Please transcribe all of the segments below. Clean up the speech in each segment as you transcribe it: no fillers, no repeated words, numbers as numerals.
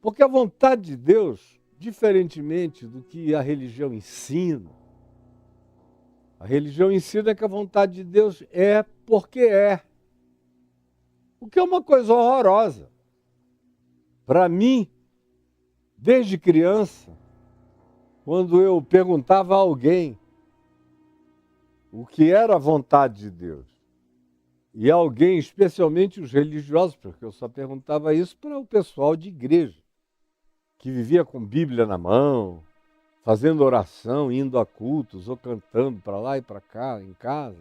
Porque a vontade de Deus, diferentemente do que a religião ensina que a vontade de Deus é porque é. O que é uma coisa horrorosa. Para mim, desde criança, quando eu perguntava a alguém o que era a vontade de Deus, e alguém, especialmente os religiosos, porque eu só perguntava isso para o pessoal de igreja, que vivia com Bíblia na mão, fazendo oração, indo a cultos, ou cantando para lá e para cá, em casa.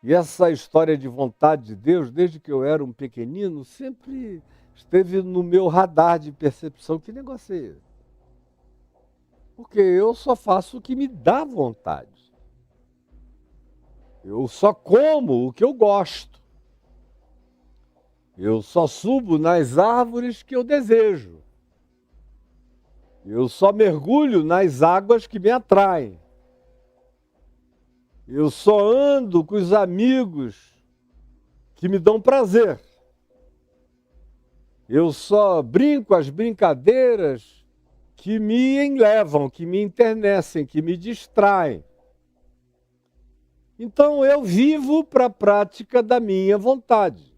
E essa história de vontade de Deus, desde que eu era um pequenino, sempre esteve no meu radar de percepção. Que negócio é esse? Porque eu só faço o que me dá vontade. Eu só como o que eu gosto. Eu só subo nas árvores que eu desejo. Eu só mergulho nas águas que me atraem. Eu só ando com os amigos que me dão prazer. Eu só brinco as brincadeiras que me enlevam, que me enternecem, que me distraem. Então eu vivo para a prática da minha vontade.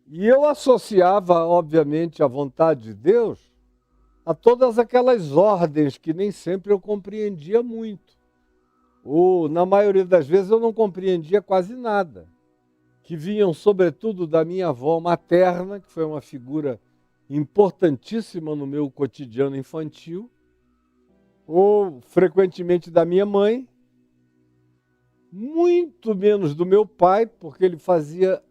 E eu associava, obviamente, a vontade de Deus a todas aquelas ordens que nem sempre eu compreendia muito. Ou, na maioria das vezes, eu não compreendia quase nada. Que vinham, sobretudo, da minha avó materna, que foi uma figura importantíssima no meu cotidiano infantil, ou, frequentemente, da minha mãe, muito menos do meu pai, porque ele fazia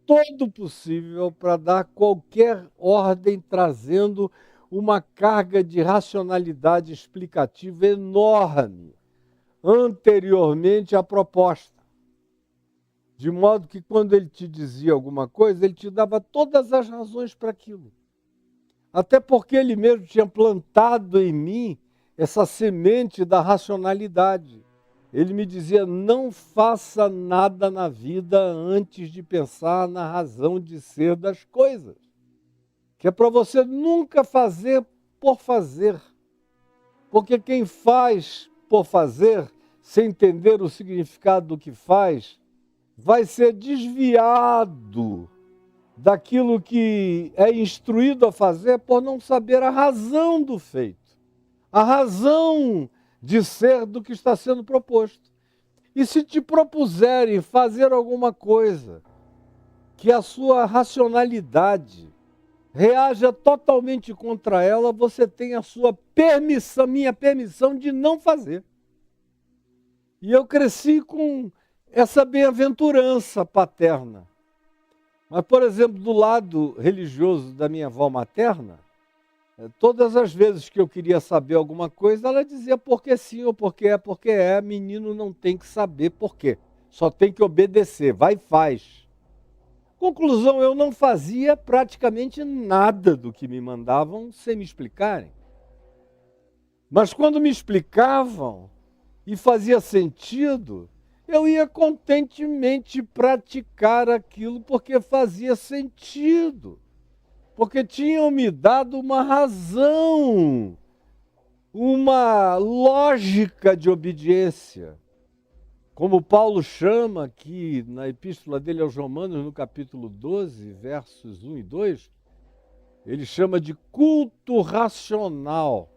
todo o possível para dar qualquer ordem, trazendo uma carga de racionalidade explicativa enorme anteriormente à proposta. De modo que quando ele te dizia alguma coisa, ele te dava todas as razões para aquilo. Até porque ele mesmo tinha plantado em mim essa semente da racionalidade. Ele me dizia, não faça nada na vida antes de pensar na razão de ser das coisas. Que é para você nunca fazer por fazer. Porque quem faz por fazer, sem entender o significado do que faz, vai ser desviado daquilo que é instruído a fazer por não saber a razão do feito, a razão de ser do que está sendo proposto. E se te propuserem fazer alguma coisa que a sua racionalidade reaja totalmente contra ela, você tem a sua permissão, minha permissão de não fazer. E eu cresci com essa bem-aventurança paterna. Mas, por exemplo, do lado religioso da minha avó materna, todas as vezes que eu queria saber alguma coisa, ela dizia porque sim ou porque é, menino não tem que saber por quê, só tem que obedecer, vai e faz. Conclusão, eu não fazia praticamente nada do que me mandavam sem me explicarem. Mas quando me explicavam e fazia sentido, eu ia contentemente praticar aquilo porque fazia sentido. Porque tinham me dado uma razão, uma lógica de obediência. Como Paulo chama aqui na epístola dele aos Romanos, no capítulo 12, versos 1 e 2, ele chama de culto racional,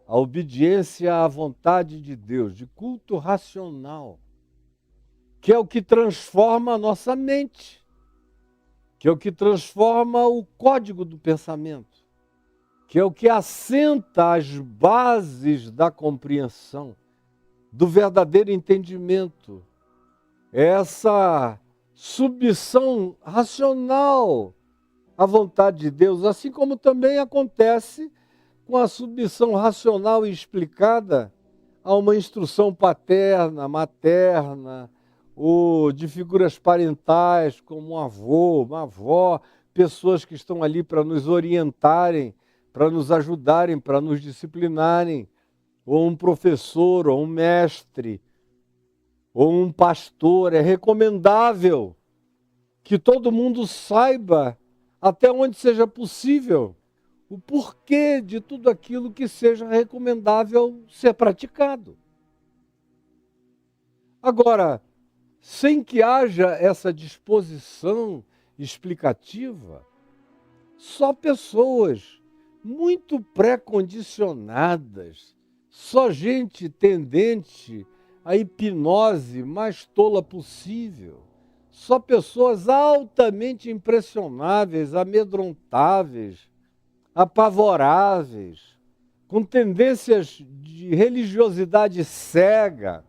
a obediência à vontade de Deus, de culto racional, que é o que transforma a nossa mente, que é o que transforma o código do pensamento, que é o que assenta as bases da compreensão, do verdadeiro entendimento. Essa submissão racional à vontade de Deus, assim como também acontece com a submissão racional e explicada a uma instrução paterna, materna, ou de figuras parentais, como um avô, uma avó, pessoas que estão ali para nos orientarem, para nos ajudarem, para nos disciplinarem, ou um professor, ou um mestre, ou um pastor. É recomendável que todo mundo saiba até onde seja possível, o porquê de tudo aquilo que seja recomendável ser praticado. Agora, sem que haja essa disposição explicativa, só pessoas muito pré-condicionadas, só gente tendente à hipnose mais tola possível, só pessoas altamente impressionáveis, amedrontáveis, apavoráveis, com tendências de religiosidade cega,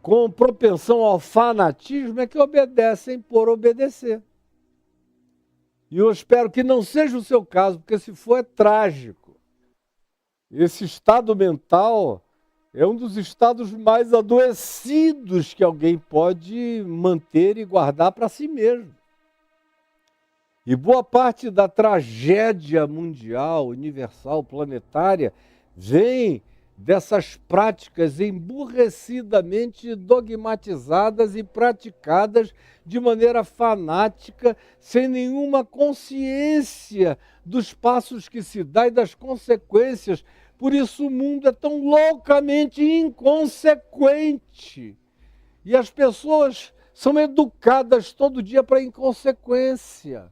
com propensão ao fanatismo, é que obedecem por obedecer. E eu espero que não seja o seu caso, porque se for é trágico. Esse estado mental é um dos estados mais adoecidos que alguém pode manter e guardar para si mesmo. E boa parte da tragédia mundial, universal, planetária, vem dessas práticas emburrecidamente dogmatizadas e praticadas de maneira fanática, sem nenhuma consciência dos passos que se dá e das consequências. Por isso o mundo é tão loucamente inconsequente. E as pessoas são educadas todo dia para a inconsequência.